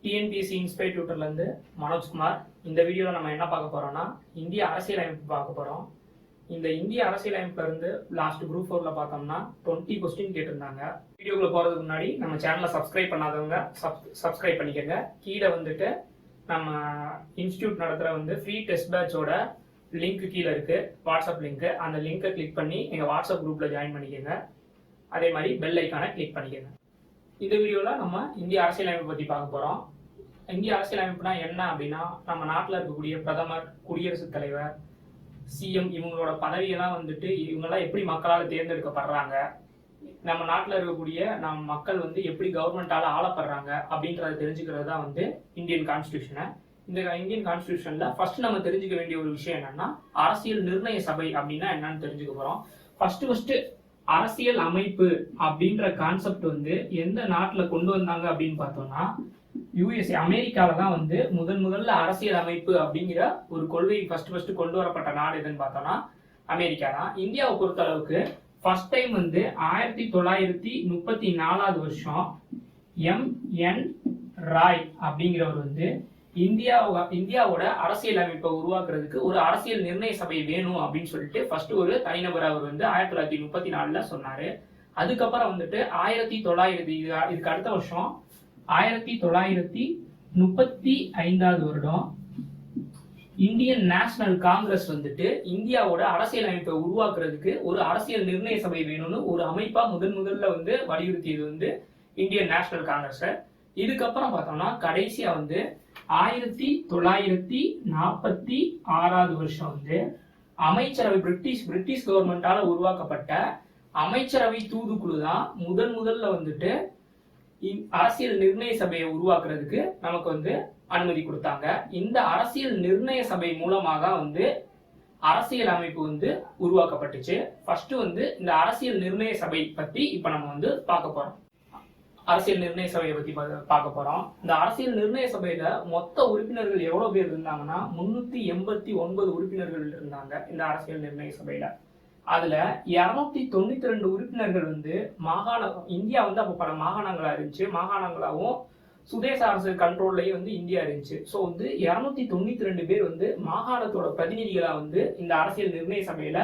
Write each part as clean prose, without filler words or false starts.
TNPSC இன்ஸ்பெக்டர்லேருந்து Manojkumar. இந்த வீடியோவில் நம்ம என்ன பார்க்க போகிறோம்னா இந்திய அரசியலமைப்பு பார்க்க போகிறோம். இந்த இந்திய அரசியலமைப்புல இருந்து லாஸ்ட் குரூப் 4ல பார்த்தோம்னா 20 கொஸ்டின் கேட்டிருந்தாங்க. வீடியோக்குள்ள போகிறதுக்கு முன்னாடி நம்ம சேனலை சப்ஸ்கிரைப் பண்ணாதவங்க சப்ஸ்கிரைப் பண்ணிக்கோங்க. கீழே வந்துட்டு நம்ம இன்ஸ்டியூட் நடத்துகிற ஃப்ரீ டெஸ்ட் பேட்சோட லிங்க் கீழே இருக்கு, வாட்ஸ்அப் லிங்க். அந்த லிங்கை கிளிக் பண்ணி எங்கள் வாட்ஸ்அப் குரூப்பில் ஜாயின் பண்ணிக்கோங்க. அதே மாதிரி பெல் ஐக்கானை கிளிக் பண்ணிக்கோங்க. இந்த வீடியோவில் நம்ம இந்திய அரசியலமைப்பு பற்றி பார்க்க போகிறோம். இந்திய அரசியலமைப்புனா என்ன அப்படின்னா, நம்ம நாட்டில் இருக்கக்கூடிய பிரதமர், குடியரசுத் தலைவர், சிஎம் இவங்களோட பதவியெல்லாம் இவங்கெல்லாம் எப்படி மக்களால் தேர்ந்தெடுக்கப்படுறாங்க, நம்ம நாட்டில் இருக்கக்கூடிய நம்ம மக்கள் எப்படி கவர்மெண்டால ஆளப்படுறாங்க அப்படின்றத தெரிஞ்சுக்கிறது தான் இந்தியன் கான்ஸ்டியூஷனை. இந்த இந்தியன் கான்ஸ்டியூஷன்ல ஃபர்ஸ்ட் நம்ம தெரிஞ்சுக்க வேண்டிய ஒரு விஷயம் என்னன்னா, அரசியல் நிர்ணய சபை அப்படின்னா என்னன்னு தெரிஞ்சுக்க போறோம். ஃபர்ஸ்ட் அரசியல் அமைப்பு அப்படின்ற கான்செப்ட் எந்த நாட்டுல கொண்டு வந்தாங்க அப்படின்னு பார்த்தோம்னா, யுஎஸ்ஏ அமெரிக்கால தான் முதல்ல அரசியல் அமைப்பு அப்படிங்கிற ஒரு கொள்கை ஃபர்ஸ்ட் கொண்டு வரப்பட்ட நாடு எதுன்னு பார்த்தோம்னா அமெரிக்கா தான். இந்தியாவை பொறுத்த அளவுக்கு ஃபர்ஸ்ட் டைம் 1934 வருஷம் எம்.என். ராய் அப்படிங்கிறவர் இந்தியாவோட அரசியல் அமைப்பை உருவாக்குறதுக்கு ஒரு அரசியல் நிர்ணய சபை வேணும் அப்படின்னு சொல்லிட்டு ஃபர்ஸ்ட் ஒரு தனிநபர் அவர் 1934 சொன்னாரு. அதுக்கப்புறம் 1900 இதுக்கு அடுத்த வருஷம் 1935 வருடம் இந்தியன் நேஷனல் காங்கிரஸ் இந்தியாவோட அரசியல் அமைப்பை உருவாக்குறதுக்கு ஒரு அரசியல் நிர்ணய சபை வேணும்னு ஒரு அமைப்பா முதல்ல வலியுறுத்தியது இந்தியன் நேஷனல் காங்கிரஸ். இதுக்கப்புறம் பார்த்தோம்னா கடைசியா 1946 வருஷம் அமைச்சரவை பிரிட்டிஷ் கவர்மெண்டால உருவாக்கப்பட்ட அமைச்சரவை தூதுக்குழு தான் முதல்ல அரசியல் நிர்ணய சபையை உருவாக்குறதுக்கு நமக்கு அனுமதி கொடுத்தாங்க. இந்த அரசியல் நிர்ணய சபை மூலமாக அரசியல் அமைப்பு உருவாக்கப்பட்டுச்சு. ஃபர்ஸ்ட் இந்த அரசியல் நிர்ணய சபை பத்தி இப்ப நம்ம பார்க்க போறோம். அரசியல் நிர்ணய சபையை பத்தி பார்க்க போறோம். இந்த அரசியல் நிர்ணய சபையில மொத்த உறுப்பினர்கள் எவ்வளவு பேர் இருந்தாங்கன்னா 389 உறுப்பினர்கள் இருந்தாங்க இந்த அரசியல் நிர்ணய சபையில. அதுல 292 உறுப்பினர்கள் இந்தியா அப்ப பல மாகாணங்களா இருந்துச்சு. மாகாணங்களாவும் சுதேச அரசு கண்ட்ரோல்லயும் இந்தியா இருந்துச்சு. ஸோ 292 பேர் மாகாணத்தோட பிரதிநிதிகளா இந்த அரசியல் நிர்ணய சபையில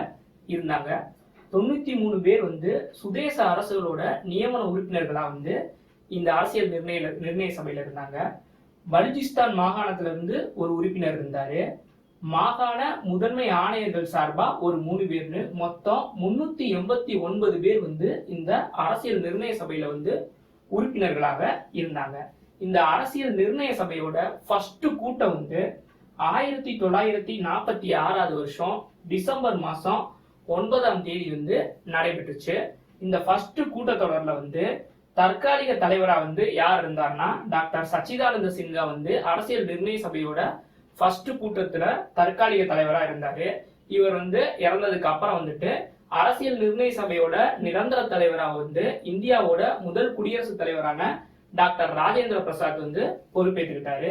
இருந்தாங்க. 93 பேர் சுதேச அரசுகளோட நியமன உறுப்பினர்களா இந்த அரசியல் நிர்ணய சபையில இருந்தாங்க. பலுச்சிஸ்தான் மாகாணத்துல இருந்து ஒரு உறுப்பினர் இருந்தாரு. மாகாண முதன்மை ஆணையர்கள் சார்பா ஒரு 3 பேர்னு மொத்தம் 389 பேர் இந்த அரசியல் நிர்ணய சபையில உறுப்பினர்களாக இருந்தாங்க. இந்த அரசியல் நிர்ணய சபையோட ஃபர்ஸ்ட் கூட்டம் 1946 வருஷம் டிசம்பர் மாசம் 9ஆம் தேதி நடைபெற்றுச்சு. இந்த ஃபர்ஸ்ட் கூட்டத்தொடர்ல தற்காலிக தலைவரா யார் இருந்தார்னா டாக்டர் சச்சிதானந்த சின்ஹா அரசியல் நிர்ணய சபையோட ஃபர்ஸ்ட் கூட்டத்துல தற்காலிக தலைவரா இருந்தாரு. இவர் இறந்ததுக்கு அப்புறம் அரசியல் நிர்ணய சபையோட நிரந்தர தலைவரா இந்தியாவோட முதல் குடியரசுத் தலைவரான டாக்டர் ராஜேந்திர பிரசாத் பொறுப்பேற்றுக்கிட்டாரு.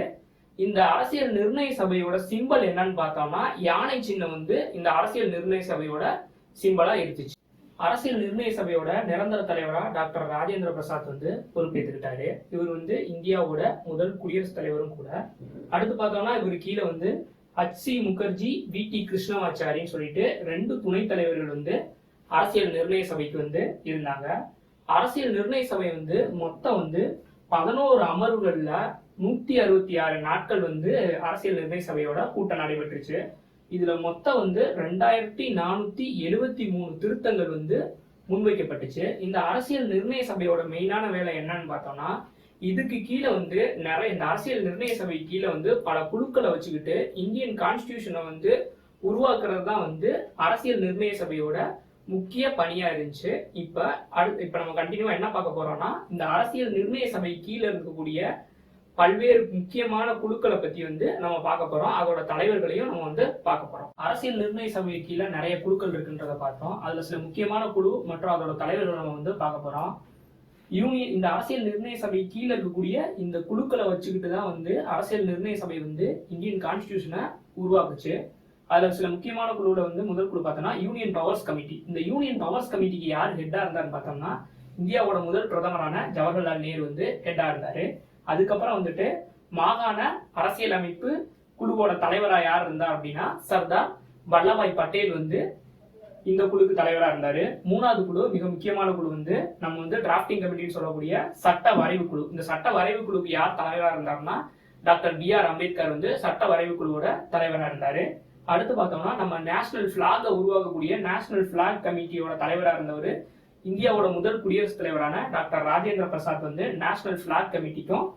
இந்த அரசியல் நிர்ணய சபையோட சிம்பல் என்னன்னு பார்த்தோம்னா யானை சின்னம் இந்த அரசியல் நிர்ணய சபையோட சிம்பலா இருந்துச்சு. அரசியல் நிர்ணய சபையோட நிரந்தர தலைவரா டாக்டர் ராஜேந்திர பிரசாத் பொறுப்பேற்றுக்கிட்டாரு. இவர் இந்தியாவோட முதல் குடியரசுத் தலைவரும் கூட. அடுத்து பார்த்தோம்னா இவர் கீழே H.C. முகர்ஜி, V.T. கிருஷ்ணமாச்சாரின்னு சொல்லிட்டு 2 துணைத் தலைவர்கள் அரசியல் நிர்ணய சபைக்கு இருந்தாங்க. அரசியல் நிர்ணய சபை மொத்தம் 11 அமர்வுகள்ல 166 நாட்கள் அரசியல் நிர்ணய சபையோட கூட்டம் நடைபெற்றுச்சு. இதுல மொத்தம் 2473 திருத்தங்கள் முன்வைக்கப்பட்டுச்சு. இந்த அரசியல் நிர்ணய சபையோட மெயினான வேலை என்னன்னு பார்த்தோம்னா, இதுக்கு கீழே நிறைய இந்த அரசியல் நிர்ணய சபை கீழே பல குழுக்களை வச்சுக்கிட்டு இந்தியன் கான்ஸ்டியூஷனை உருவாக்குறது தான் அரசியல் நிர்ணய சபையோட முக்கிய பணியா இருந்துச்சு. இப்ப நம்ம கண்டினியூவா என்ன பார்க்க போறோம்னா, இந்த அரசியல் நிர்ணய சபை கீழே இருக்கக்கூடிய பல்வேறு முக்கியமான குழுக்களை பத்தி நம்ம பார்க்க போறோம். அதோட தலைவர்களையும் நம்ம பார்க்க போறோம். அரசியல் நிர்ணய சபை கீழே நிறைய குழுக்கள் இருக்குன்றத பார்த்தோம். அதுல சில முக்கியமான குழு மற்றும் அதோட தலைவர்கள் நம்ம பார்க்க போறோம். இந்த அரசியல் நிர்ணய சபை கீழே இருக்கக்கூடிய இந்த குழுக்களை வச்சுக்கிட்டு தான் அரசியல் நிர்ணய சபை இந்தியன் கான்ஸ்டியூஷனை உருவாக்குச்சு. அதுல சில முக்கியமான குழுல முதல் குழு பார்த்தோம்னா யூனியன் பவர்ஸ் கமிட்டி. இந்த யூனியன் பவர்ஸ் கமிட்டிக்கு யார் ஹெட்டா இருந்தாருன்னு பார்த்தோம்னா இந்தியாவோட முதல் பிரதமரான ஜவஹர்லால் நேரு ஹெட்டா இருந்தாரு. அதுக்கப்புறம் மாகாண அரசியலமைப்பு குழுவோட தலைவரா யார் இருந்தா அப்படின்னா சர்தார் வல்லபாய் பட்டேல் வந்து இந்த குழுக்கு தலைவரா இருந்தாரு. மூணாவது குழு மிக முக்கியமான குழு வந்து நம்ம வந்து டிராஃப்டிங் கமிட்டின்னு சொல்லக்கூடிய சட்ட வரைவு குழு. இந்த சட்ட வரைவு குழுக்கு யார் தலைவரா இருந்தாருன்னா டாக்டர் B.R. அம்பேத்கர் வந்து சட்ட வரைவு குழுவோட தலைவரா இருந்தாரு. அடுத்து பார்த்தோம்னா நம்ம நேஷனல் பிளாக உருவாக்கக்கூடிய நேஷனல் பிளாக் கமிட்டியோட தலைவரா இருந்தவர் இந்தியாவோட முதல் குடியரசுத் தலைவரான டாக்டர் ராஜேந்திர பிரசாத் வந்து நேஷனல் பிளாக் கமிட்டிக்கும்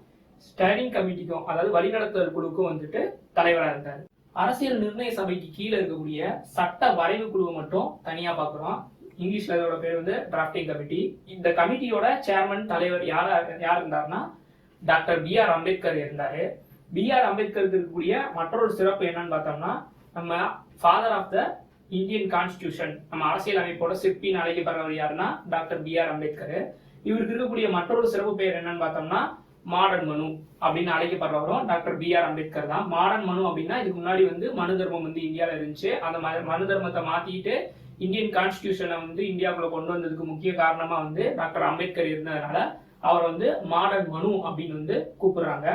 ஸ்டேண்டிங் கமிட்டிக்கும் அதாவது வழிநடத்துதல் குழுக்கும் வந்துட்டு தலைவரா இருந்தார். அரசியல் நிர்ணய சபைக்கு கீழே இருக்கக்கூடிய சட்ட வரைவு குழுவை மட்டும் தனியா பாக்குறோம். இங்கிலீஷ்ல அதோட பேர் வந்து டிராஃப்டிங் கமிட்டி. இந்த கமிட்டியோட சேர்மன் தலைவர் யார் இருந்தாருன்னா டாக்டர் B.R. அம்பேத்கர் இருந்தாரு. B.R. அம்பேத்கருக்கு இருக்கக்கூடிய மற்றொரு சிறப்பு என்னன்னு பார்த்தோம்னா நம்ம father of the Indian constitution, நம்ம அரசியல் அமைப்போட சிற்பின்னு அழைக்கப்படுறவர் யாருன்னா டாக்டர் B.R. அம்பேத்கர். இவருக்கு இருக்கக்கூடிய மற்றொரு சிறப்பு பெயர் என்னன்னு பார்த்தோம்னா மாடர்ன் மனு அப்படின்னு அழைக்கப்படுறவரும் டாக்டர் B.R. அம்பேத்கர் தான். மாடர்ன் மனு அப்படின்னா இதுக்கு முன்னாடி வந்து மனு தர்மம் வந்து இந்தியாவில் இருந்துச்சு. அந்த மனு தர்மத்தை மாத்திட்டு இந்தியன் கான்ஸ்டிடியூஷனை வந்து இந்தியாவுக்குள்ள கொண்டு வந்ததுக்கு முக்கிய காரணமா வந்து டாக்டர் அம்பேத்கர் இருந்ததுனால அவர் வந்து மாடர்ன் மனு அப்படின்னு வந்து கூப்பிடுறாங்க.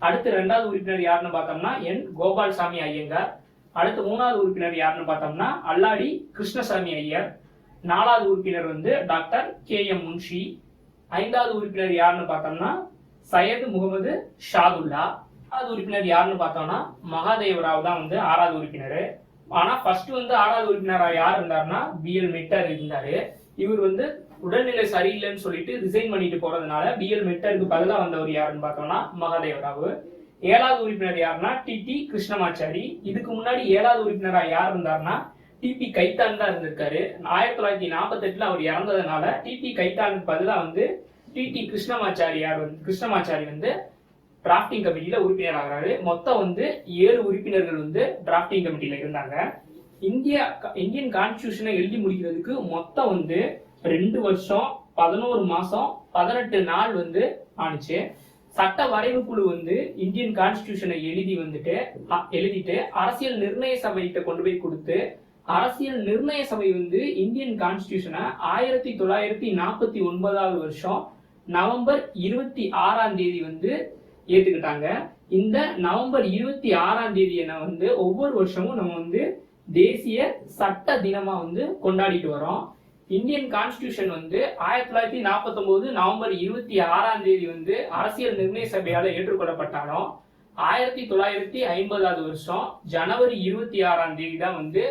அடுத்து 2வது உறுப்பினர் யாருன்னு பார்த்தோம்னா N. கோபால்சாமி ஐயங்கார். அடுத்து 3வது உறுப்பினர் யாருன்னு பார்த்தோம்னா அல்லாடி கிருஷ்ணசாமி ஐயர். 4வது உறுப்பினர் வந்து டாக்டர் K.M. முன்ஷி. 5வது உறுப்பினர் யாருன்னு பார்த்தோம்னா சையது முகமது ஷாதுல்லா. 6வது உறுப்பினர் யாருன்னு பார்த்தோம்னா மகாதேவராவ் தான் வந்து 6வது உறுப்பினர். ஆனா ஃபர்ஸ்ட் வந்து 6வது உறுப்பினரா யார் இருந்தாருன்னா B.L. மெட்டர் இருந்தாரு. இவர் வந்து உடல்நிலை சரியில்லைன்னு சொல்லிட்டு ரிசைன் பண்ணிட்டு போறதுனால B.L. மெட்டருக்கு பதிலாக வந்தவர் யாருன்னு பார்த்தோம்னா மகாதேவராவ். 7வது உறுப்பினர் யாருன்னா T.T. கிருஷ்ணமாச்சாரி. இதுக்கு முன்னாடி 7வது உறுப்பினரா யார் இருந்தாருன்னா T.P. கைத்தான் தான் இருந்திருக்காரு. 1948 அவர் இறந்ததுனால T.P. கைத்தானுக்கு பதிலாக வந்து T.T. கிருஷ்ணமாச்சாரி வந்து டிராஃப்டிங் கமிட்டியில உறுப்பினர் ஆகிறாரு. மொத்தம் வந்து 7 உறுப்பினர்கள் வந்து டிராஃப்டிங் கமிட்டியில இருந்தாங்க. இந்தியன் கான்ஸ்டிடியூஷனை எழுதி முடிக்கிறதுக்கு மொத்தம் வந்து 2 வருஷம் 11 மாசம் 18 நாள் வந்து ஆனிச்சு. சட்ட வரைவு குழு வந்து இந்தியன் கான்ஸ்டிடியூஷனை எழுதிட்டு அரசியல் நிர்ணய சபைகிட்ட கொண்டு போய் கொடுத்து அரசியல் நிர்ணய சபை வந்து இந்தியன் கான்ஸ்டிடியூஷனை 1949 வருஷம் நவம்பர் 26ஆம் தேதி வந்து ஏத்துக்கிட்டாங்க. இந்த நவம்பர் 26ஆம் தேதி வந்து ஒவ்வொரு வருஷமும் நம்ம வந்து தேசிய சட்ட தினமா வந்து கொண்டாடிட்டு வரோம். இந்தியன் கான்ஸ்டிடியூஷன் வந்து 1949 நவம்பர் 26ஆம் தேதி வந்து அரசியல் நிர்ணய சபையால ஏற்றுக்கொள்ளப்பட்டாலும் 1950 வருஷம் ஜனவரி 26ஆம் தேதி தான் வந்து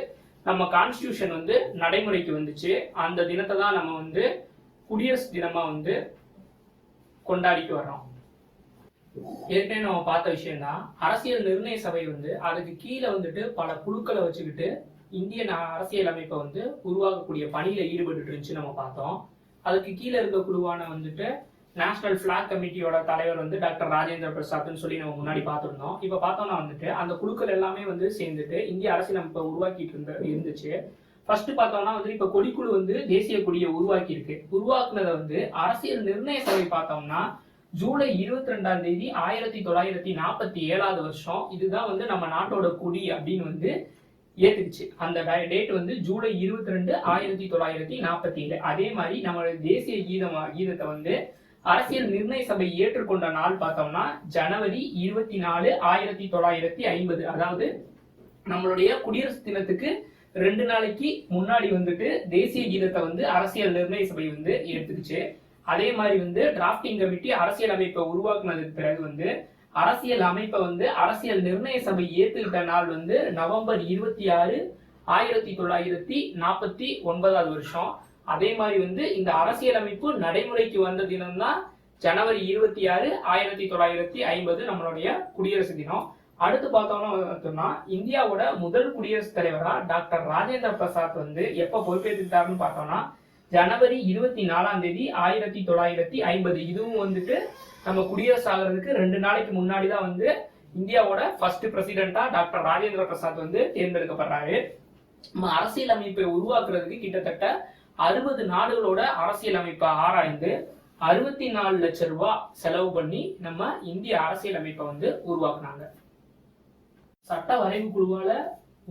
நம்ம கான்ஸ்டிடியூஷன் வந்து நடைமுறைக்கு வந்துச்சு. அந்த தினத்தை தான் நம்ம வந்து குடியரசு தினமா வந்து கொண்டாடிட்டு வரோம். ஏற்கனவே நம்ம பார்த்த விஷயம் தான் அரசியல் நிர்ணய சபை வந்து அதுக்கு கீழே வந்துட்டு பல குழுக்களை வச்சுக்கிட்டு இந்தியன் அரசியல் அமைப்பை வந்து உருவாக்கக்கூடிய பணியில ஈடுபட்டு இருந்துச்சு நம்ம பார்த்தோம். அதுக்கு கீழே இருக்க குழுவான வந்துட்டு நேஷனல் பிளாக் கமிட்டியோட தலைவர் வந்து டாக்டர் ராஜேந்திர பிரசாத்னு சொல்லி நம்ம முன்னாடி பார்த்துருந்தோம். இப்ப பார்த்தோம்னா வந்துட்டு அந்த குழுக்கள் எல்லாமே வந்து சேர்ந்துட்டு இந்திய அரசியல் அமைப்பை உருவாக்கிட்டு இருந்துச்சு. ஃபர்ஸ்ட் பார்த்தோம்னா வந்து இப்ப கொடிக்குழு வந்து தேசிய கொடியை உருவாக்குனதை வந்து அரசியல் நிர்ணய சபை பார்த்தோம்னா ஜூலை 22ஆம் தேதி 1947 வருஷம் இதுதான் வந்து நம்ம நாட்டோட கொடி அப்படின்னு வந்து ஏத்துக்குச்சு. அந்த டேட் வந்து ஜூலை 22 1947. அதே மாதிரி நம்மளுடைய தேசிய கீதத்தை வந்து அரசியல் நிர்ணய சபை ஏற்றுக்கொண்ட நாள் பார்த்தோம்னா ஜனவரி 24 1950. அதாவது நம்மளுடைய குடியரசு தினத்துக்கு 2 நாளைக்கு முன்னாடி வந்துட்டு தேசிய கீதத்தை வந்து அரசியல் நிர்ணய சபை வந்து ஏற்றுக்குச்சு. அதே மாதிரி வந்து டிராஃப்டிங் கமிட்டி அரசியல் அமைப்பை உருவாக்குனதுக்கு பிறகு வந்து அரசியல் அமைப்பை வந்து அரசியல் நிர்ணய சபை ஏத்துக்கிட்ட நாள் வந்து நவம்பர் 26 1949 வருஷம். அதே மாதிரி வந்து இந்த அரசியல் அமைப்பு நடைமுறைக்கு வந்த தினம் தான் ஜனவரி 26 1950 நம்மளுடைய குடியரசு தினம். அடுத்து பார்த்தோம்னா இந்தியாவோட முதல் குடியரசுத் தலைவரா டாக்டர் ராஜேந்திர பிரசாத் வந்து எப்ப பொறுப்பேற்றுட்டாருன்னு பார்த்தோம்னா ஜனவரி 24ஆம் தேதி 1950. இதுவும் வந்துட்டு நம்ம குடியரசு ஆகிறதுக்கு 2 நாளைக்கு முன்னாடி தான் வந்து இந்தியாவோட ஃபர்ஸ்ட் பிரசிடென்டா டாக்டர் ராஜேந்திர பிரசாத் வந்து தேர்ந்தெடுக்கப்படுறாரு. நம்ம அரசியல் அமைப்பை உருவாக்குறதுக்கு கிட்டத்தட்ட 60 நாடுகளோட அரசியல் அமைப்பை ஆராய்ந்து 64 லட்சம் ரூபாய் செலவு பண்ணி நம்ம இந்திய அரசியல் அமைப்பை வந்து உருவாக்குனாங்க. சட்ட வரைவு குழுவால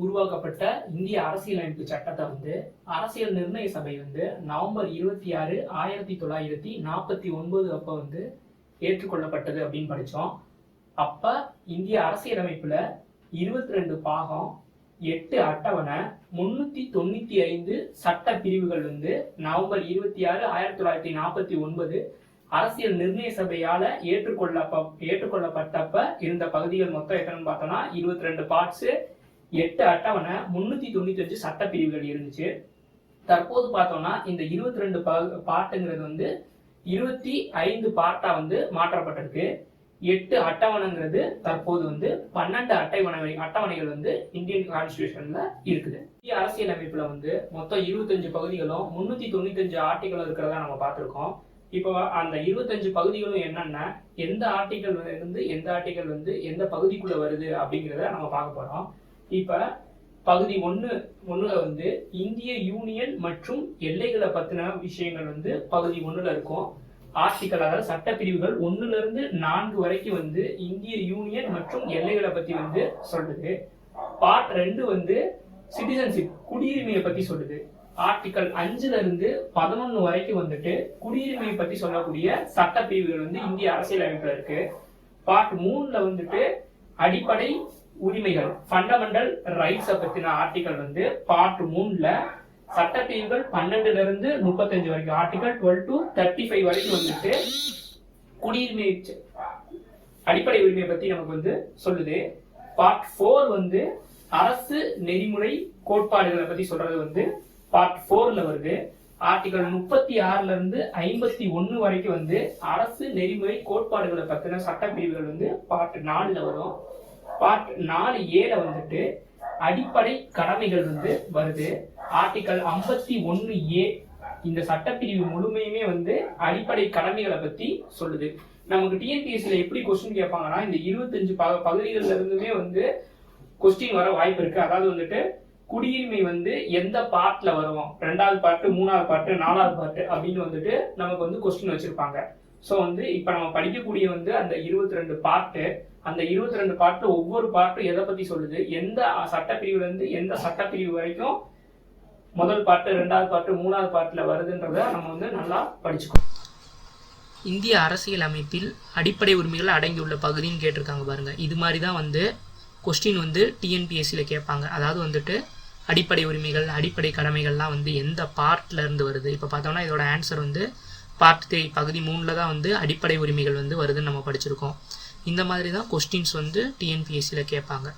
உருவாக்கப்பட்ட இந்திய அரசியலமைப்பு சட்டத்தை வந்து அரசியல் நிர்ணய சபை வந்து நவம்பர் 26 1949 அப்ப வந்து ஏற்றுக்கொள்ளப்பட்டது அப்படின்னு படிச்சோம். அப்ப இந்திய அரசியலமைப்புல 22 பாகம், 8 அட்டவணை, 395 சட்ட பிரிவுகள் வந்து நவம்பர் 26, 1949 அரசியல் நிர்ணய சபையால ஏற்றுக்கொள்ளப்பட்டப்ப இருந்த பகுதிகள் மொத்தம் எத்தனைன்னு பார்த்தோம்னா 22 பார்ட்ஸ், 8 அட்டவணை, 395 சட்ட பிரிவுகள் இருந்துச்சு. தற்போது பார்த்தோம்னா இந்த 22 பார்ட்டுங்கிறது வந்து 25 பார்ட்டா வந்து மாற்றப்பட்டிருக்கு. 8 அட்டவணைங்கிறது தற்போது வந்து 12 அட்டவணைகள் வந்து இந்தியன் கான்ஸ்டிடியூஷன்ல இருக்குது. இந்திய அரசியலமைப்புல வந்து மொத்தம் 25 பகுதிகளும் 395 ஆர்டிகளும் இருக்கிறதா நம்ம பார்த்திருக்கோம். இப்போ அந்த 25 பகுதிகளும் என்னென்ன, எந்த ஆர்டிகல் வந்து எந்த ஆர்டிகல் வந்து எந்த பகுதிக்குள்ள வருது அப்படிங்கிறத நம்ம பார்க்க போறோம். இப்ப பகுதி 1ல வந்து இந்திய யூனியன் மற்றும் எல்லைகளை பத்தின விஷயங்கள் வந்து பகுதி 1ல இருக்கும். ஆர்டிகல், அதாவது சட்டப்பிரிவுகள் 1ல இருந்து 4 வரைக்கும் வந்து இந்திய யூனியன் மற்றும் எல்லைகளை பத்தி வந்து சொல்லுது. பார்ட் 2 வந்து சிட்டிசன்ஷிப், குடியுரிமையை பத்தி சொல்லுது. ஆர்டிகல் 5ல இருந்து 11 வரைக்கும் வந்துட்டு குடியுரிமையை பத்தி சொல்லக்கூடிய சட்டப்பிரிவுகள் வந்து இந்திய அரசியலமைப்புல இருக்கு. பார்ட் 3ல வந்துட்டு அடிப்படை உரிமைகள், ஃபண்டமெண்டல் ரைட்ஸ பத்தின ஆர்டிகல் வந்து பார்ட் 3ல, சட்டப்பிரிவுகள் 12ல இருந்து 35 வரைக்கும், ஆர்டிகல் 12 to 35 வரைக்கும் வந்துட்டு குடியுரிமை, அடிப்படை உரிமையை பத்தி நமக்கு வந்து சொல்லுது. பார்ட் 4 வந்து அரசு நெறிமுறை கோட்பாடுகளை பத்தி சொல்றது வந்து பார்ட் 4ல வருது. ஆர்டிகல் 36ல இருந்து 51 வரைக்கும் வந்து அரசு நெறிமுறை கோட்பாடுகளை பத்தின சட்டப்பிரிவுகள் வந்து பார்ட் 4ல வரும். பார்ட் 4A வந்துட்டு அடிப்படை கடமைகள் வந்து வருது. ஆர்டிகல் 51A இந்த சட்டப்பிரிவு முழுமையுமே வந்து அடிப்படை கடமைகளை பத்தி சொல்லுது. நமக்கு டிஎன்பிஎஸ்சில எப்படி கொஸ்டின் கேட்பாங்கன்னா, இந்த 25 பகுதிகள்ல இருந்துமே வந்து கொஸ்டின் வர வாய்ப்பு இருக்கு. அதாவது வந்துட்டு குடியுரிமை வந்து எந்த பார்ட்ல வரும், 2வது பார்ட், 3வது பார்ட், 4வது பார்ட் அப்படின்னு வந்துட்டு நமக்கு வந்து கொஸ்டின் வச்சிருப்பாங்க. ஸோ வந்து இப்ப நம்ம படிக்கக்கூடிய வந்து அந்த 22 பார்ட், அந்த 22 பார்ட்ல ஒவ்வொரு பார்ட்டும் எதை பத்தி சொல்லுது, எந்த சட்டப்பிரிவுல இருந்து எந்த சட்டப்பிரிவு வரைக்கும் முதல் பார்ட், 2வது பார்ட், 3வது பார்ட்ல வருதுன்றத நம்ம வந்து நல்லா படிச்சுக்கணும். இந்திய அரசியல் அமைப்பில் அடிப்படை உரிமைகள் அடங்கியுள்ள பகுதின்னு கேட்டிருக்காங்க பாருங்க. இது மாதிரி தான் வந்து கொஸ்டின் வந்து டிஎன்பிஎஸ்சியில் கேட்பாங்க. அதாவது வந்துட்டு அடிப்படை உரிமைகள், அடிப்படை கடமைகள்லாம் வந்து எந்த பார்ட்ல இருந்து வருது. இப்போ பார்த்தோம்னா இதோட ஆன்சர் வந்து பார்ட் 3 பகுதி 3ல தான் வந்து அடிப்படை உரிமைகள் வந்து வருதுன்னு நம்ம படிச்சிருக்கோம். இந்த மாதிரி தான் கொஸ்டின்ஸ் வந்து டிஎன்பிஎஸ்சியில் கேட்பாங்க.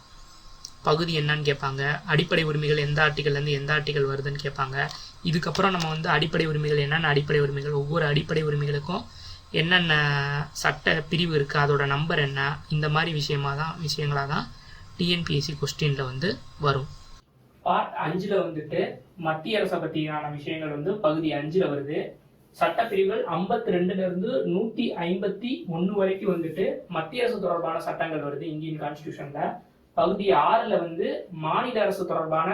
பகுதி என்னன்னு கேட்பாங்க, அடிப்படை உரிமைகள் எந்த ஆர்டிகல்லேருந்து எந்த ஆர்டிகல் வருதுன்னு கேட்பாங்க. இதுக்கப்புறம் நம்ம வந்து அடிப்படை உரிமைகள் என்னென்ன அடிப்படை உரிமைகள், ஒவ்வொரு அடிப்படை உரிமைகளுக்கும் என்னென்ன சட்ட பிரிவு இருக்குது, அதோட நம்பர் என்ன, இந்த மாதிரி விஷயங்களாக தான் டிஎன்பிஎஸ்சி கொஸ்டினில் வந்து வரும். பார்ட் 5ல வந்துட்டு மத்திய அரசை பற்றியான விஷயங்கள் வந்து பகுதி 5ல வருது. சட்டப்பிரிவுகள் 52ல இருந்து 151 வரைக்கும் வந்துட்டு மத்திய அரசு தொடர்பான சட்டங்கள் வருது இந்தியன் கான்ஸ்டிடியூஷன்ல. பகுதி 6ல வந்து மாநில அரசு தொடர்பான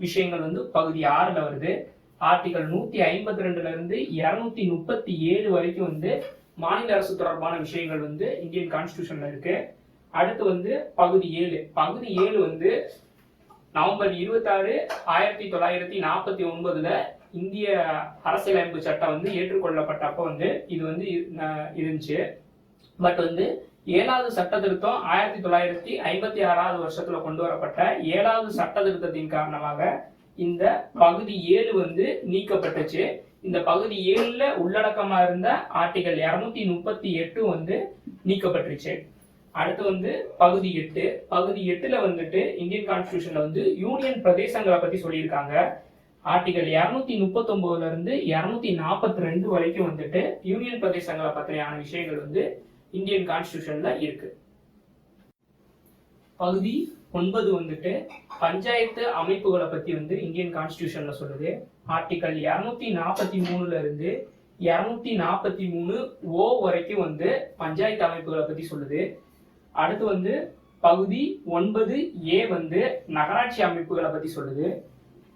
விஷயங்கள் வந்து பகுதி 6ல வருது. ஆர்டிகல் 152ல இருந்து 237 வரைக்கும் வந்து மாநில அரசு தொடர்பான விஷயங்கள் வந்து இந்தியன் கான்ஸ்டிடியூஷன்ல இருக்கு. அடுத்து வந்து பகுதி 7 வந்து நவம்பர் 26, 1949 இந்திய அரசியலமைப்பு சட்டம் வந்து ஏற்றுக்கொள்ளப்பட்டப்ப வந்து இது வந்து இருந்துச்சு. பட் வந்து 7வது சட்ட திருத்தம் 1956வது வருஷத்துல கொண்டு வரப்பட்ட 7வது சட்ட திருத்தத்தின் காரணமாக இந்த பகுதி 7 வந்து நீக்கப்பட்டுச்சு. இந்த பகுதி 7ல உள்ளடக்கமா இருந்த ஆர்டிகல் 238 வந்து நீக்கப்பட்டுருச்சு. அடுத்து வந்து பகுதி 8ல வந்துட்டு இந்தியன் கான்ஸ்டிடியூஷன்ல வந்து யூனியன் பிரதேசங்களை பத்தி சொல்லியிருக்காங்க. ஆர்டிகல் 239ல இருந்து 242 வரைக்கும் வந்துட்டு யூனியன் பிரதேசங்களை பற்றியான விஷயங்கள் வந்து இந்தியன் கான்ஸ்டிடியூஷன்ல இருக்கு. பகுதி 9 வந்துட்டு பஞ்சாயத்து அமைப்புகளை பத்தி வந்து இந்தியன் கான்ஸ்டிடியூஷன்ல சொல்லுது. ஆர்டிகல் 243ல இருந்து 243O வரைக்கும் வந்து பஞ்சாயத்து அமைப்புகளை பத்தி சொல்லுது. அடுத்து வந்து பகுதி 9A வந்து நகராட்சி அமைப்புகளை பத்தி சொல்லுது.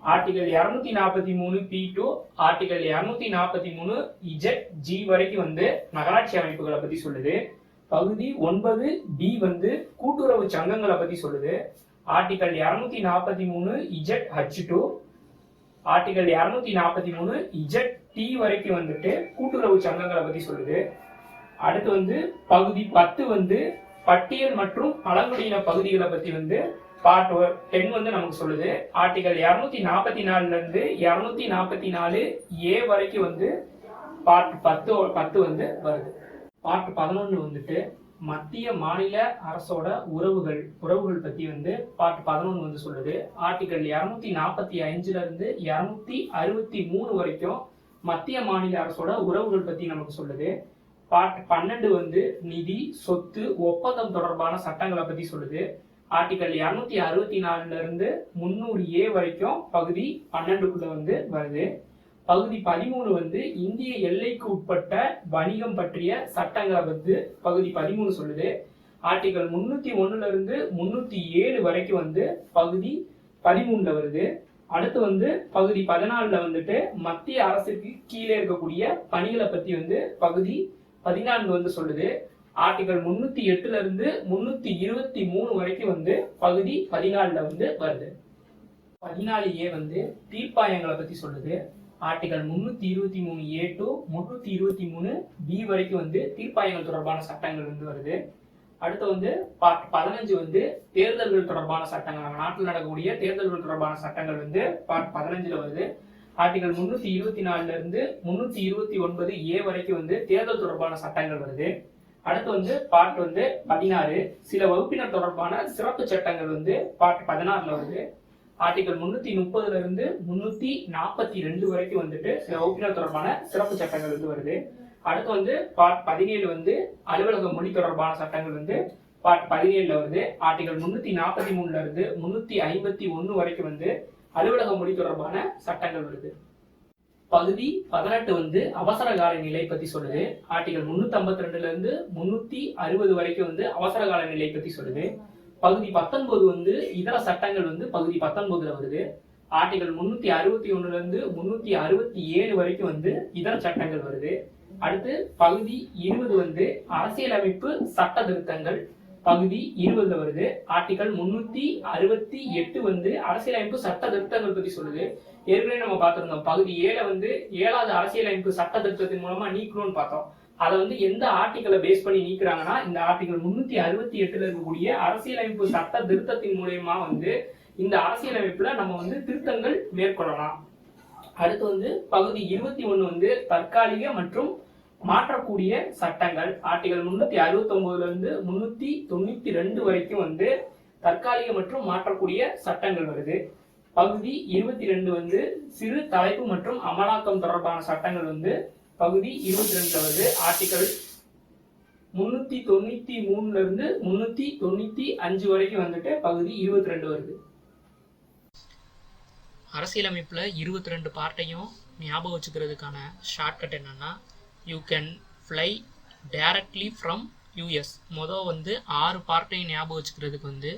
ஆர்டிகல் 243P2, ஆர்டிகல் 243Z வரைக்கும் வந்து நகராட்சி அமைப்புகளை பத்தி சொல்லுது. பகுதி 9B வந்து கூட்டுறவு சங்கங்களை பத்தி சொல்லுது. ஆர்டிகல் 243ZH2, ஆர்டிகல் 243ZT வரைக்கும் வந்துட்டு கூட்டுறவு சங்கங்களை பத்தி சொல்லுது. அடுத்து வந்து பகுதி 10 வந்து பட்டியல் மற்றும் பழங்குடியின பகுதிகளை பத்தி வந்து பார்ட் 10 வந்து நமக்கு சொல்லுது. ஆர்டிகல் 244 இருந்து 244 ஏ வரைக்கும் வந்து பார்ட் 10 வந்து வருது. பார்ட் 11 வந்துட்டு மத்திய மாநில அரசோட உறவுகள் பத்தி வந்து பார்ட் 11 வந்து சொல்லுது. ஆர்டிகல் 245 இருந்து 263 வரைக்கும் மத்திய மாநில அரசோட உறவுகள் பத்தி நமக்கு சொல்லுது. பார்ட் 12 வந்து நிதி, சொத்து, ஒப்பந்தம் தொடர்பான சட்டங்களை பத்தி சொல்லுது. ஆர்டிகல் 264 இருந்து 300 ஏ வரைக்கும் பகுதி 12க்குள்ள வந்து வருது. பகுதி 13 வந்து இந்திய எல்லைக்கு உட்பட்ட வணிகம் பற்றிய சட்டங்களை வந்து பகுதி 13 சொல்லுது. ஆர்டிகல் 301 இருந்து 307 வரைக்கும் வந்து பகுதி 13ல வருது. அடுத்து வந்து பகுதி 14ல வந்துட்டு மத்திய அரசுக்கு கீழே இருக்கக்கூடிய பணிகளை பத்தி வந்து பகுதி 14 வந்து சொல்லுது. ஆர்டிகல் 308 இருந்து 323 வரைக்கும் வந்து பகுதி 14ல வந்து வருது. 14 ஏ வந்து தீர்ப்பாயங்களை பத்தி சொல்லுது. ஆர்டிகல் 323 ஏ டு 323 பி வரைக்கும் வந்து தீர்ப்பாயங்கள் தொடர்பான சட்டங்கள் வந்து வருது. அடுத்து வந்து பார்ட் 15 வந்து தேர்தல்கள் தொடர்பான சட்டங்கள், நம்ம நாட்டில் நடக்கக்கூடிய தேர்தல்கள் தொடர்பான சட்டங்கள் வந்து பார்ட் 15ல வருது. ஆர்டிகல் 324 இருந்து 329 ஏ வரைக்கும் வந்து தேர்தல் தொடர்பான சட்டங்கள் வருது. அடுத்து வந்து பார்ட் வந்து 16 சில வகுப்பினர் தொடர்பான சிறப்பு சட்டங்கள் வந்து பார்ட் 16ல வருது. ஆர்டிகல் 330 இருந்து 342 வரைக்கும் வந்துட்டு சில வகுப்பினர் தொடர்பான சிறப்பு சட்டங்கள் வந்து வருது. அடுத்து வந்து பார்ட் 17 வந்து அலுவலக மொழி தொடர்பான சட்டங்கள் வந்து பார்ட் 17ல வருது. ஆர்டிகல் 343 இருந்து 351 வரைக்கும் வந்து அலுவலக மொழி தொடர்பான சட்டங்கள் வருது. பகுதி 18 வந்து அவசர கால நிலை பத்தி சொல்லுது. ஆர்டிகல் 352 இருந்து 360 வரைக்கும் வந்து அவசர கால நிலை பத்தி சொல்லுது. பகுதி 19 வந்து இதர சட்டங்கள் வந்து பகுதி 19ல வருது. ஆர்டிகல் 361 இருந்து 367 வரைக்கும் வந்து இதர சட்டங்கள் வருது. அடுத்து பகுதி 20 வந்து அரசியலமைப்பு சட்ட திருத்தங்கள் பகுதி 20ல வருது. ஆர்டிகல் 368 வந்து அரசியலமைப்பு சட்ட திருத்தங்கள் பத்தி சொல்லுது. ஏற்கனவே நம்ம பார்த்திருந்தோம். பகுதி 7 வந்து 7வது அரசியலமைப்பு சட்ட திருத்தத்தின் மூலமா நீக்கணும்னு பார்த்தோம். அதை வந்து எந்த ஆர்டிகலை பேஸ் பண்ணி நீக்குறாங்கன்னா இந்த ஆர்டிகல் 368ல இருக்கக்கூடிய அரசியலமைப்பு சட்ட திருத்தத்தின் மூலமா வந்து இந்த அரசியலமைப்புல நம்ம வந்து திருத்தங்கள் மேற்கொள்ளலாம். அடுத்து வந்து பகுதி 21 வந்து தற்காலிக மற்றும் மாற்றக்கூடிய சட்டங்கள். ஆர்டிகல் 369 இருந்து 392 வரைக்கும் வந்து தற்காலிக மற்றும் மாற்றக்கூடிய சட்டங்கள் வருது. பகுதி 22 வந்து சிறு தலைப்பு மற்றும் அமலாக்கம் தொடர்பான சட்டங்கள் வந்து பகுதி 22 வருது. ஆர்டிகல் 393 இருந்து 395 வரைக்கும் வந்துட்டு பகுதி 22 வருது. அரசியலமைப்புல 22 பார்ட்டையும் ஞாபகம் வச்சுக்கிறதுக்கான ஷார்ட்கட் என்னன்னா, you can fly directly from US. மொதல் வந்து 6 பார்ட்டையும் ஞாபகம் வச்சுக்கிறதுக்கு வந்து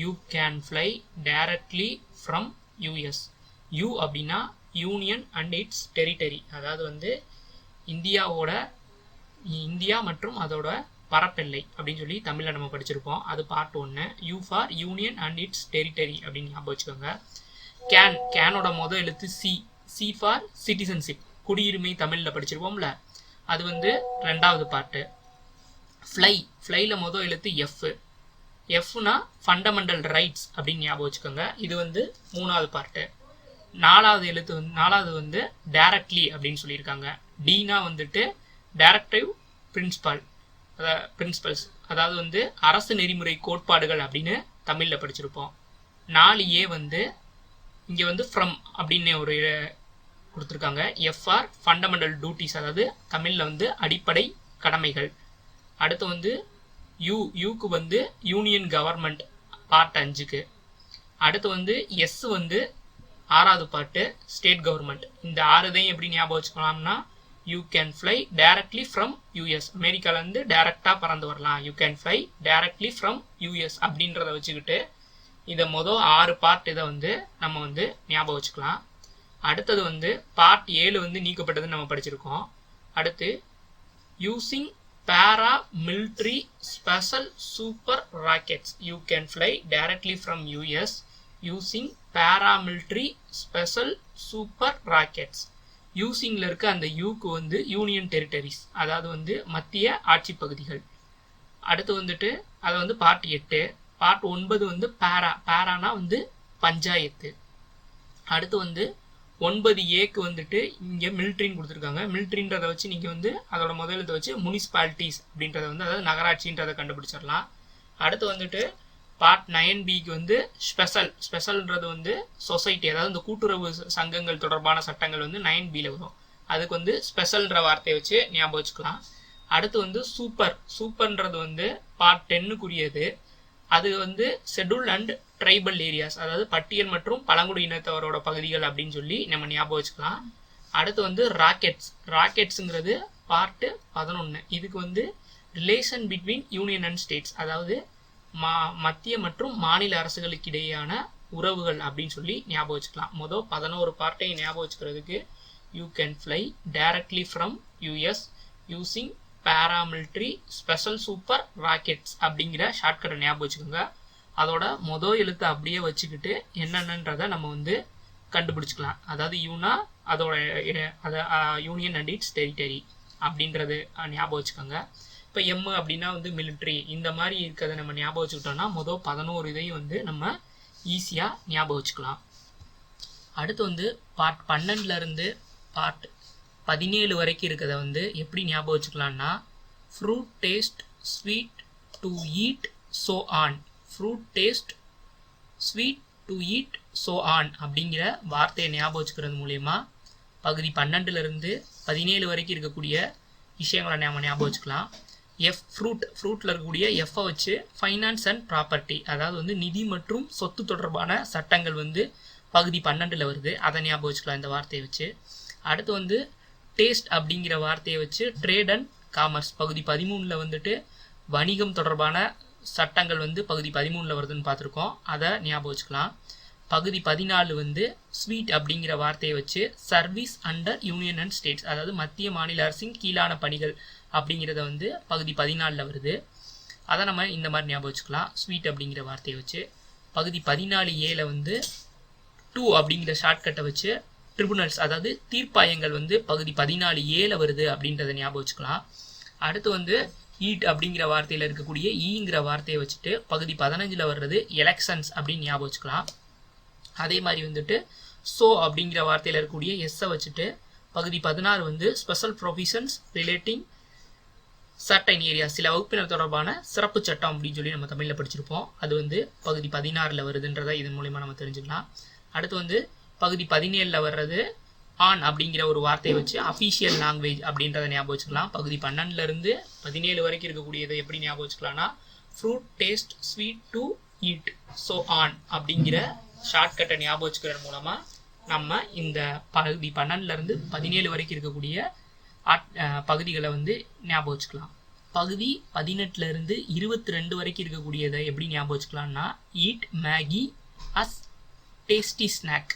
you can fly directly from US. You அப்படின்னா யூனியன் அண்ட் இட்ஸ் டெரிட்டரி, அதாவது வந்து இந்தியா மற்றும் அதோட பரப்பெல்லை அப்படின்னு சொல்லி தமிழில் நம்ம படிச்சிருப்போம். அது part 1. You for union and it's territory அப்படின்னு ஞாபகம் வச்சுக்கோங்க. கேனோட மொதல் எழுத்து சி ஃபார் சிட்டிசன்ஷிப், குடியுரிமை தமிழில் படிச்சிருப்போம்ல, அது வந்து 2வது பார்ட்டு. ஃப்ளைல மொதல் எழுத்து எஃப்னா ஃபண்டமெண்டல் ரைட்ஸ் அப்படின்னு ஞாபகம் வச்சுக்கோங்க. இது வந்து 3வது பார்ட்டு. 4வது வந்து டைரக்ட்லி அப்படின்னு சொல்லியிருக்காங்க. டீனா வந்துட்டு டைரக்டிவ் பிரின்சிபல்ஸ், அதாவது வந்து அரசு நெறிமுறை கோட்பாடுகள் அப்படின்னு தமிழில் படிச்சிருப்போம். 4A வந்து இங்கே வந்து ஃப்ரம் அப்படின்னு ஒரு கொடுத்துருக்காங்க. எஃப்ஆர் ஃபண்டமெண்டல் டியூட்டிஸ், அதாவது தமிழில் வந்து அடிப்படை கடமைகள். அடுத்து வந்து யூக்கு வந்து யூனியன் கவர்மெண்ட் பார்ட் 5க்கு. அடுத்து வந்து எஸ் வந்து 6வது பார்ட்டு ஸ்டேட் கவர்மெண்ட். இந்த 6 எப்படி ஞாபகம் வச்சுக்கலாம்னா, you can fly directly from US, அமெரிக்காலேருந்து டைரக்டாக பறந்து வரலாம். You can fly directly from US அப்படின்றத வச்சுக்கிட்டு இதை மொதல் 6 பார்ட் இதை வந்து நம்ம வந்து ஞாபகம் வச்சுக்கலாம். அடுத்தது வந்து பார்ட் 7 வந்து நீக்கப்பட்டதுன்னு நம்ம படிச்சிருக்கோம். அடுத்து using paramilitary special super rockets, you can fly directly from US using paramilitary special super rockets. யூசிங்கில் இருக்க அந்த யூக்கு வந்து யூனியன் டெரிட்டரிஸ், அதாவது வந்து மத்திய ஆட்சி பகுதிகள். அடுத்து வந்துட்டு அது வந்து பார்ட் 8. பார்ட் 9 வந்து பேரானா வந்து பஞ்சாயத்து. அடுத்து வந்து 9A வந்துட்டு இங்கே மிலிட்ரின்னு கொடுத்துருக்காங்க. மிலிட்ரின்றதை வச்சு நீங்கள் வந்து அதோட முதலத்தை வச்சு முனிசிபாலிட்டிஸ் அப்படின்றத வந்து அதாவது நகராட்சின்றதை கண்டுபிடிச்சிடலாம். அடுத்து வந்துட்டு பார்ட் 9Bக்கு வந்து ஸ்பெஷல்ன்றது வந்து சொசைட்டி, அதாவது இந்த கூட்டுறவு சங்கங்கள் தொடர்பான சட்டங்கள் வந்து 9Bல வரும். அதுக்கு வந்து ஸ்பெஷல்ன்ற வார்த்தையை வச்சு ஞாபகம் வச்சுக்கலாம். அடுத்து வந்து சூப்பர்ன்றது வந்து பார்ட் 10க்குரியது. அது வந்து ஷெட்யூல் அண்ட் ட்ரைபல் ஏரியாஸ், அதாவது பட்டியல் மற்றும் பழங்குடி இனத்தவரோட பகுதிகள் அப்படின்னு சொல்லி நம்ம ஞாபகம் வச்சுக்கலாம். அடுத்து வந்து ராக்கெட்ஸுங்கிறது பார்ட் 11. இதுக்கு வந்து relation between union and states, அதாவது மத்திய மற்றும் மாநில அரசுகளுக்கு இடையேயான உறவுகள் அப்படின்னு சொல்லி ஞாபகம் வச்சுக்கலாம். மொதல் 11 பார்ட்டையும் ஞாபகம் வச்சுக்கிறதுக்கு you can fly directly from US using paramilitary special super rockets அப்படிங்கிற ஷார்ட்கட்டை ஞாபகம் வச்சுக்கோங்க. அதோட மொதல் எழுத்தை அப்படியே வச்சுக்கிட்டு என்னென்னன்றதை நம்ம வந்து கண்டுபிடிச்சிக்கலாம். அதாவது யூனா அதோட யூனியன் அண்ட் இட்ஸ் டெரிட்டரி அப்படின்றது ஞாபகம் வச்சுக்கோங்க. இப்போ எம் அப்படின்னா வந்து மிலிட்ரி, இந்த மாதிரி இருக்கிறத நம்ம ஞாபகம் வச்சுக்கிட்டோம்னா மொதல் 11 இதையும் வந்து நம்ம ஈஸியாக ஞாபகம் வச்சுக்கலாம். அடுத்து வந்து பார்ட் 12லேருந்து பார்ட் 17 வரைக்கும் இருக்கிறத வந்து எப்படி ஞாபகம் வச்சுக்கலான்னா fruit taste sweet to eat so on, fruit taste sweet to eat so on அப்படிங்கிற வார்த்தையை ஞாபகம் வச்சுக்கிறது மூலயமா பகுதி 12லேருந்து 17 வரைக்கும் இருக்கக்கூடிய விஷயங்களை நம்ம ஞாபகம் வச்சுக்கலாம். ஃப்ரூட்டில் இருக்கக்கூடிய எஃப்ஐ வச்சு ஃபைனான்ஸ் அண்ட் ப்ராப்பர்ட்டி, அதாவது வந்து நிதி மற்றும் சொத்து தொடர்பான சட்டங்கள் வந்து பகுதி 12ல் வருது. அதை ஞாபகம் வச்சுக்கலாம் இந்த வார்த்தையை வச்சு. அடுத்து வந்து டேஸ்ட் அப்படிங்கிற வார்த்தையை வச்சு ட்ரேட் அண்ட் காமர்ஸ் பகுதி 13ல் வந்துட்டு வணிகம் தொடர்பான சட்டங்கள் வந்து பகுதி 13ல் வருதுன்னு பார்த்துருக்கோம். அதை ஞாபகம் வச்சுக்கலாம். பகுதி 14 வந்து ஸ்வீட் அப்படிங்கிற வார்த்தையை வச்சு service under union and states, அதாவது மத்திய மாநில அரசின் கீழான பணிகள் அப்படிங்கிறத வந்து பகுதி 14ல் வருது. அதை நம்ம இந்த மாதிரி ஞாபகம் வச்சுக்கலாம் ஸ்வீட் அப்படிங்கிற வார்த்தையை வச்சு. பகுதி 14A வந்து 2 அப்படிங்கிற ஷார்ட்கட்டை வச்சு ட்ரிபுனல்ஸ், அதாவது தீர்ப்பாயங்கள் வந்து பகுதி 14Aல வருது அப்படின்றத ஞாபகம் வச்சுக்கலாம். அடுத்து வந்து ஈட் அப்படிங்கிற வார்த்தையில் இருக்கக்கூடிய ஈங்கிற வார்த்தையை வச்சுட்டு பகுதி 15ல் வர்றது எலெக்ஷன்ஸ் அப்படின்னு ஞாபகம் வச்சுக்கலாம். அதே மாதிரி வந்துட்டு ஸோ அப்படிங்கிற வார்த்தையில் இருக்கக்கூடிய எஸ்ஸை வச்சுட்டு பகுதி 16 வந்து special provisions relating certain area, சில வகுப்பினர் தொடர்பான சிறப்பு சட்டம் அப்படின்னு சொல்லி நம்ம தமிழில் படிச்சிருப்போம். அது வந்து பகுதி 16ல் வருதுன்றதை இதன் மூலயமா நம்ம தெரிஞ்சுக்கலாம். அடுத்து வந்து பகுதி 17ல் வர்றது ஆன் அப்படிங்கிற ஒரு வார்த்தையை வச்சு அஃபீஷியல் லாங்குவேஜ் அப்படின்றத ஞாபகம் வச்சுக்கலாம். பகுதி 12லேருந்து 17 வரைக்கும் இருக்கக்கூடியதை எப்படி ஞாபகம் வச்சுக்கலாம்னா fruit taste sweet to eat so on அப்படிங்கிற ஷார்ட்கட்டை ஞாபகம் வச்சுக்கிறது மூலமாக நம்ம இந்த பகுதி 12லேருந்து 17 வரைக்கும் இருக்கக்கூடிய பகுதிகளை வந்து ஞாபகம் வச்சுக்கலாம். பகுதி 18லேருந்து 22 வரைக்கும் இருக்கக்கூடியதை எப்படி ஞாபகம் வச்சுக்கலாம்னா eat Maggi as tasty snack,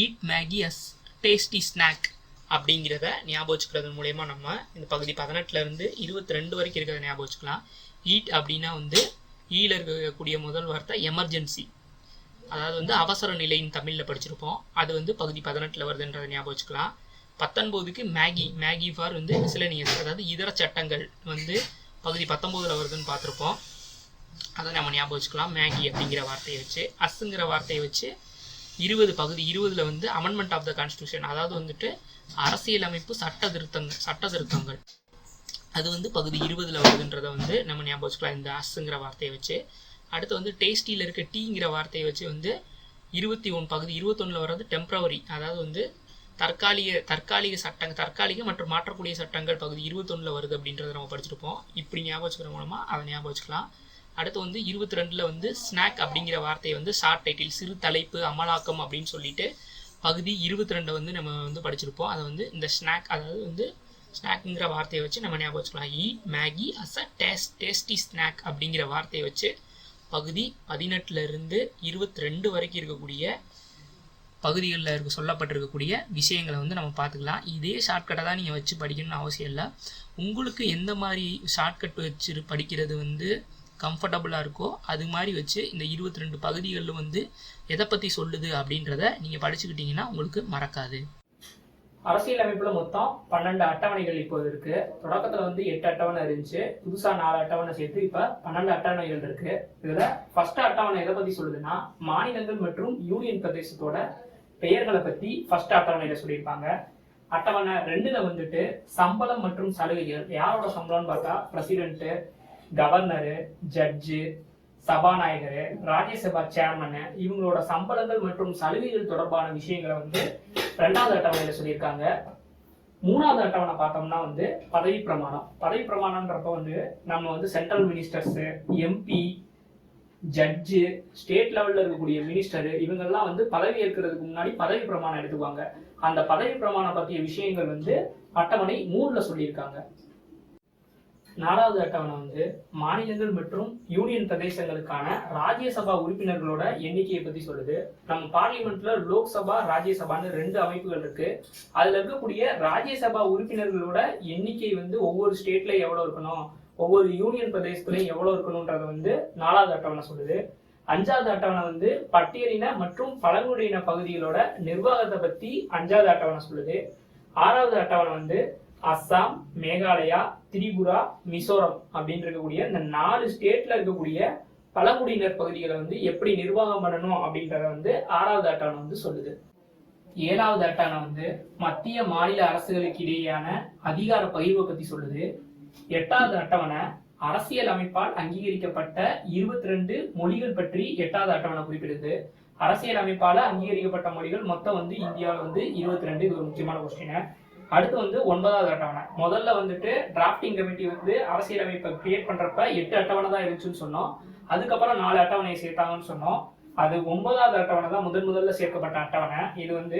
eat Maggi as tasty snack அப்படிங்கிறத ஞாபகம் வச்சுக்கிறது மூலயமா நம்ம இந்த பகுதி 18லேருந்து 22 வரைக்கும் இருக்கிறத ஞாபகம் வச்சுக்கலாம். ஈட் அப்படின்னா வந்து ஈல இருக்கக்கூடிய முதல் வார்த்தை எமர்ஜென்சி, அதாவது வந்து அவசர நிலையின் தமிழில் படிச்சிருப்போம். அது வந்து பகுதி 18ல் வருதுன்றதை ஞாபகம் வச்சுக்கலாம். 19க்கு மேகி ஃபார் வந்து மிஸ்லனியஸ், அதாவது இதர சட்டங்கள் வந்து பகுதி 19ல் வருதுன்னு பார்த்துருப்போம். அதை நம்ம ஞாபகம் வச்சுக்கலாம் மேகி அப்படிங்கிற வார்த்தையை வச்சு. அஸ்ஸுங்கிற வார்த்தையை வச்சு பகுதி 20ல் வந்து அமெண்ட்மெண்ட் ஆஃப் த கான்ஸ்டியூஷன், அதாவது வந்துட்டு அரசியலமைப்பு சட்ட திருத்தங்கள் அது வந்து பகுதி 20ல் வருதுன்றதை வந்து நம்ம ஞாபகம் வச்சுக்கலாம் இந்த அஸ்ஸுங்கிற வார்த்தையை வச்சு. அடுத்து வந்து டேஸ்டியில் இருக்க டீங்கிற வார்த்தையை வச்சு வந்து 21 பகுதி 21ல் வர்றது டெம்பரவரி, அதாவது வந்து தற்காலிக மற்றும் மாற்றக்கூடிய சட்டங்கள் பகுதி 21ல் வருது அப்படின்றத நம்ம படிச்சிருப்போம். இப்படி ஞாபகம் வச்சுக்கிற மூலமாக அதை ஞாபகம் வச்சுக்கலாம். அடுத்து வந்து 22ல் வந்து ஸ்நாக் அப்படிங்கிற வார்த்தையை வந்து ஷார்ட் டைட்டில், சிறு தலைப்பு, அமலாக்கம் அப்படின்னு சொல்லிட்டு பகுதி 22 வந்து நம்ம வந்து படிச்சிருப்போம். அதை வந்து இந்த ஸ்நாக், அதாவது வந்து ஸ்நாக்ங்கிற வார்த்தையை வச்சு நம்ம ஞாபகம் வச்சுக்கலாம். Eat Maggi as a tasty snack அப்படிங்கிற வார்த்தையை வச்சு பகுதி 18லேருந்து 22 வரைக்கும் இருக்கக்கூடிய பகுதிகளில் சொல்லப்பட்டிருக்கக்கூடிய விஷயங்களை வந்து நம்ம பார்த்துக்கலாம். இதே ஷார்ட்கட்டை தான் நீங்கள் வச்சு படிக்கணும்னு அவசியம் இல்லை. உங்களுக்கு எந்த மாதிரி ஷார்ட்கட் வச்சு படிக்கிறது வந்து கம்ஃபர்டபுளாக இருக்கோ அது மாதிரி வச்சு இந்த 22 பகுதிகளில் வந்து எதை பற்றி சொல்லுது அப்படின்றத நீங்கள் படிச்சுக்கிட்டிங்கன்னா உங்களுக்கு மறக்காது. அரசியலமைப்புல மொத்தம் 12 அட்டவணைகள் இப்போது இருக்கு. தொடக்கத்துல வந்து 8 அட்டவணை இருந்துச்சு, புதுசா 4 அட்டவணை சேர்த்து இப்ப 12 அட்டவணைகள் இருக்கு. இதுல ஃபர்ஸ்ட் அட்டவணை எதை பத்தி சொல்லுதுன்னா மாநிலங்கள் மற்றும் யூனியன் பிரதேசத்தோட பெயர்களை பத்தி ஃபர்ஸ்ட் அட்டவணையில சொல்லியிருப்பாங்க. அட்டவணை 2ல வந்துட்டு சம்பளம் மற்றும் சலுகைகள். யாரோட சம்பளம்னு பார்த்தா பிரசிடென்ட், கவர்னரு, ஜட்ஜு, சபாநாயகர், ராஜ்யசபா சேர்மன் இவங்களோட சம்பளங்கள் மற்றும் சலுகைகள் தொடர்பான விஷயங்களை வந்து 2வது அட்டவணையில சொல்லியிருக்காங்க. 3வது அட்டவணை பார்த்தோம்னா வந்து பதவி பிரமாணம். பதவி பிரமாணம்ன்றப்ப வந்து நம்ம வந்து central ministers, MP, judge, state லெவல்ல இருக்கக்கூடிய மினிஸ்டர் இவங்கெல்லாம் வந்து பதவி ஏற்கிறதுக்கு முன்னாடி பதவி பிரமாணம் எடுத்துக்குவாங்க. அந்த பதவி பிரமாணம் பற்றிய விஷயங்கள் வந்து அட்டவணை 3ல சொல்லியிருக்காங்க. 4வது அட்டவணை வந்து மாநிலங்கள் மற்றும் யூனியன் பிரதேசங்களுக்கான ராஜ்யசபா உறுப்பினர்களோட எண்ணிக்கையை பத்தி சொல்லுது. நம்ம பார்லிமெண்ட்ல லோக்சபா, ராஜ்யசபான்னு 2 அமைப்புகள் இருக்கு. அதுல இருக்கக்கூடிய ராஜ்யசபா உறுப்பினர்களோட எண்ணிக்கை வந்து ஒவ்வொரு ஸ்டேட்ல எவ்வளவு இருக்கணும், ஒவ்வொரு யூனியன் பிரதேசத்துலயும் எவ்வளவு இருக்கணும்ன்றத வந்து 4வது அட்டவணை சொல்லுது. 5வது அட்டவணை வந்து பட்டியலின மற்றும் பழங்குடியின பகுதிகளோட நிர்வாகத்தை பத்தி 5வது அட்டவணை சொல்லுது. 6வது அட்டவணை வந்து அஸ்ஸாம், மேகாலயா, திரிபுரா, மிசோரம் அப்படின்னு இருக்கக்கூடிய இந்த 4 ஸ்டேட்ல இருக்கக்கூடிய பழங்குடியினர் பகுதிகளை வந்து எப்படி நிர்வாகம் பண்ணணும் அப்படின்றத வந்து 6வது அட்டவணை வந்து சொல்லுது. 7வது அட்டவணை வந்து மத்திய மாநில அரசுகளுக்கு இடையேயான அதிகார பகிர்வை பத்தி சொல்லுது. 8வது அட்டவணை அரசியல் அமைப்பால் அங்கீகரிக்கப்பட்ட 22 மொழிகள் பற்றி 8வது அட்டவணை குறிப்பிடுது. அரசியல் அமைப்பால அங்கீகரிக்கப்பட்ட மொழிகள் மொத்தம் வந்து இந்தியாவில் வந்து 22. இது ஒரு முக்கியமான கொஸ்டின். அடுத்து வந்து 9வது அட்டவணை. முதல்ல வந்துட்டு டிராப்டிங் கமிட்டி வந்து அரசியலமைப்பை கிரியேட் பண்றப்ப 8 அட்டவணை தான் இருந்துச்சுன்னு சொன்னோம். அதுக்கப்புறம் 4 அட்டவணையை சேர்த்தாங்கன்னு சொன்னோம். அது 9வது அட்டவணை தான் முதல்ல சேர்க்கப்பட்ட அட்டவணை. இது வந்து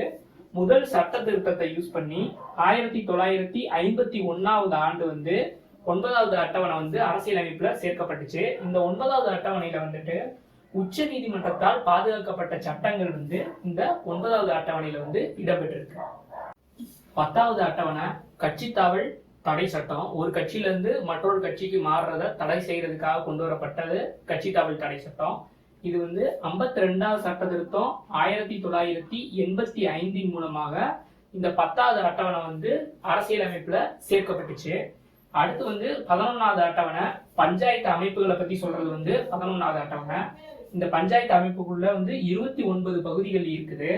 முதல் சட்ட திருத்தத்தை யூஸ் பண்ணி 1951வது ஆண்டு வந்து 9வது அட்டவணை வந்து அரசியலமைப்புல சேர்க்கப்பட்டுச்சு. இந்த 9வது அட்டவணையில வந்துட்டு உச்ச நீதிமன்றத்தால் பாதுகாக்கப்பட்ட சட்டங்கள் வந்து இந்த 9வது அட்டவணையில வந்து இடம்பெற்றிருக்கு. 10வது அட்டவணை கட்சித்தாவல் தடை சட்டம். ஒரு கட்சியில இருந்து மற்றொரு கட்சிக்கு மாறுறத தடை செய்யறதுக்காக கொண்டு வரப்பட்டது கட்சித்தாவல் தடை சட்டம். இது வந்து 52வது சட்ட திருத்தம் 1985 மூலமாக இந்த 10வது அட்டவணை வந்து அரசியலமைப்புல சேர்க்கப்பட்டுச்சு. அடுத்து வந்து 11வது அட்டவணை பஞ்சாயத்து அமைப்புகளை பத்தி சொல்றது வந்து 11வது அட்டவணை. இந்த பஞ்சாயத்து அமைப்புக்குள்ள வந்து 29 பகுதிகள் இருக்குது.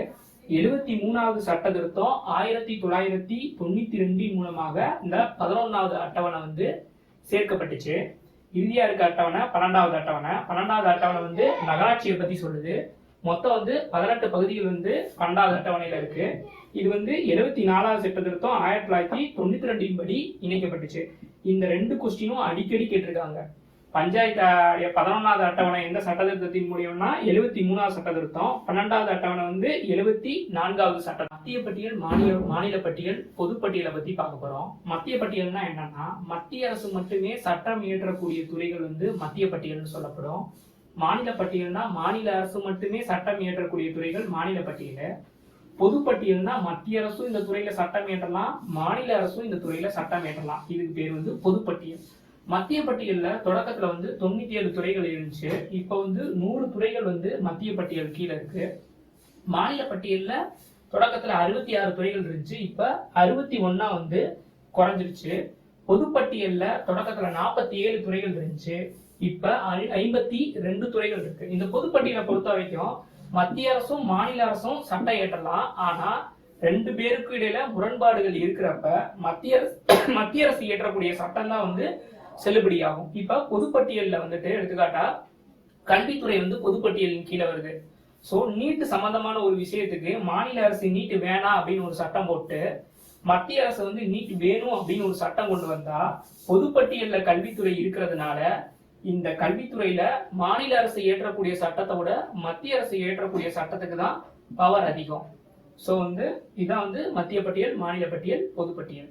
73வது சட்ட திருத்தம் 1992 மூலமாக இந்த 11வது அட்டவணை வந்து சேர்க்கப்பட்டுச்சு. இறுதியா இருக்க அட்டவணை 12வது அட்டவணை. 12வது அட்டவணை வந்து நகராட்சியை பத்தி சொல்லுது. மொத்தம் வந்து 18 பகுதிகள் வந்து 12வது அட்டவணையில இருக்கு. இது வந்து 74வது சட்ட திருத்தம் 1992 படி இணைக்கப்பட்டுச்சு. இந்த 2 கொஸ்டினும் அடிக்கடி கேட்டிருக்காங்க. பஞ்சாயத்து 11வது அட்டவணை எந்த சட்ட திருத்தத்தின் மூலியம்னா 73வது சட்ட திருத்தம். 12வது அட்டவணை வந்து 74வது சட்டம். மத்திய பட்டியல், மாநில பட்டியல், பொதுப்பட்டியலை பத்தி பார்க்க போறோம். மத்திய பட்டியல்னா என்னன்னா மத்திய அரசு மட்டுமே சட்டம் இயற்றக்கூடிய துறைகள் வந்து மத்திய பட்டியல்னு சொல்லப்படும். மாநில பட்டியல்னா மாநில அரசு மட்டுமே சட்டம் இயற்றக்கூடிய துறைகள் மாநில பட்டியல். பொதுப்பட்டியல்னா மத்திய அரசும் இந்த துறையில சட்டம் இயற்றலாம், மாநில அரசும் இந்த துறையில சட்டம் இயற்றலாம். இதுக்கு பேர் வந்து பொதுப்பட்டியல். மத்திய பட்டியல்ல தொடக்கத்துல வந்து 97 துறைகள் இருந்துச்சு. இப்ப வந்து 100 துறைகள் வந்து மத்திய பட்டியல் கீழே இருக்கு. மாநில பட்டியல்ல தொடக்கத்துல 66 துறைகள் இருந்துச்சு. இப்ப 61 வந்து குறைஞ்சிருச்சு. பொதுப்பட்டியல்ல தொடக்கத்துல 47 துறைகள் இருந்துச்சு. இப்ப 52 துறைகள் இருக்கு. இந்த பொதுப்பட்டியலை பொறுத்த வரைக்கும் மத்திய அரசும் மாநில அரசும் சட்டம் இயற்றலாம். ஆனா 2 பேருக்கு இடையில முரண்பாடுகள் இருக்கிறப்ப மத்திய அரசு இயற்றக்கூடிய சட்டம் தான் வந்து செல்லுபடியாகும். இப்ப பொதுப்பட்டியல்ல வந்துட்டு எடுத்துக்காட்டா கல்வித்துறை வந்து பொதுப்பட்டியலின் கீழே வருது. சோ நீட் சம்பந்தமான ஒரு விஷயத்துக்கு மாநில அரசு நீட் வேணாம் அப்படின்னு ஒரு சட்டம் போட்டு மத்திய அரசு வந்து நீட் வேணும் அப்படின்னு ஒரு சட்டம் கொண்டு வந்தா பொதுப்பட்டியல்ல கல்வித்துறை இருக்கிறதுனால இந்த கல்வித்துறையில மாநில அரசு இயற்றக்கூடிய சட்டத்தை விட மத்திய அரசு இயற்றக்கூடிய சட்டத்துக்கு தான் பவர் அதிகம். சோ வந்து இதான் வந்து மத்திய பட்டியல், மாநில பட்டியல், பொதுப்பட்டியல்.